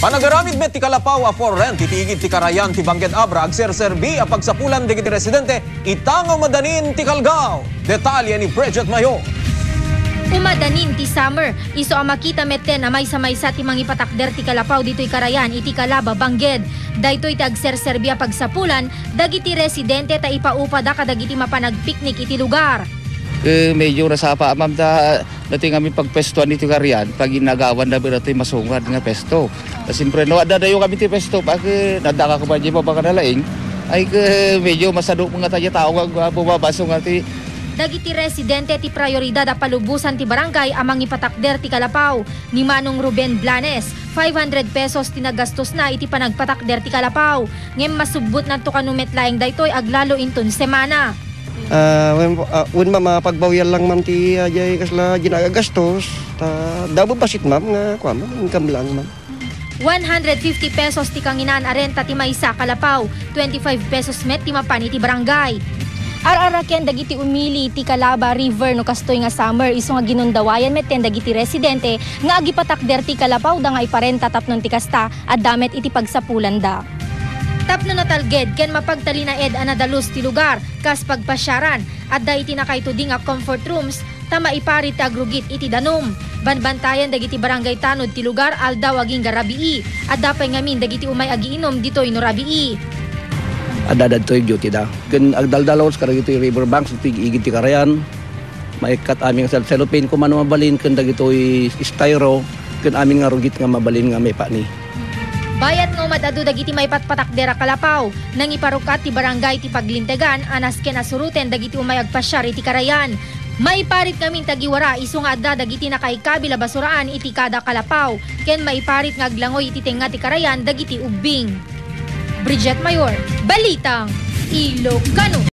Panagaramid met ti kalapaw a for rent itiigid ti karayan ti Bangged Abra agserserbi a pagsapulan digiti residente itangaw madanin ti Calgao. Detalye ni Bridget Mayo. Umadanin ti summer, iso ang makita meten na may sa ti mangipatakder ti kalapaw dito'y karayan iti Calaba, Bangged. Daytoy ti agserserbi a pagsapulan dagiti residente ta ipaupada kadagiti mapanagpiknik iti lugar. Medyo rasapa ma'am dati kami pagpestoan iti karayan pag inagawan na natin masungad nga pesto. Siyempre no adadayo kami ti pesto pag nadaka ko ba di baka nalaing ay medyo masado mga tao nga bumabasong ati. Dagiti residente ti prioridad a palubusan ti barangay amang ipatakder ti kalapaw. Ni Manong Ruben Blanes, 500 pesos tinagastos na iti panagpatakder ti kalapaw. Ngem masubot na to kanumetlaeng daytoy aglalo inton semana. When mapagbawian lang ma'am ti ajay kasla ginagagastos dabo basit ma'am nga kuha ma'am income lang ma'am. 150 pesos ti kanginan arenta ti maysa kalapaw, 25 pesos met ti mapani ti barangay. Araraken dagiti umili ti Calaba River no kastoy nga summer iso nga ginundawayan meten dagiti residente nga agipatakder ti kalapaw da nga iparenta tapnon ti kasta at damet iti pagsapulan da. Tapno na talged ken mapagtalinaed anadalus ti lugar kas pagpasyaran at da iti nakaitudi nga comfort rooms ta maiparit ti agrugit iti danom. Banbantayan dagiti barangay tanod ti lugar aldaw aging garabii at dapay ngamin dagiti umay agiinom ditoy no rabii. Adadad to'y duty da. Ken agdaldalaws karag ito'y riverbanks ito'y igid ti karayan. Maikat aming cellophane ko man mabalin ken dagito'y styro ken aming nga rugit nga mabalin nga may pani. Bayat nga umadado dagiti may patpatakdera kalapaw, nang iparukat ti barangay ti paglintegan, anas ken asuruten dagiti umay agpasyar iti karayan. Maiparit ngamin tagiwara iso nga adda dagiti nakaikabila basuraan iti kada kalapaw, ken maiparit nga aglangoy iti tenga ti karayan dagiti ubing. Bridget Mayor, Balitang Ilocano.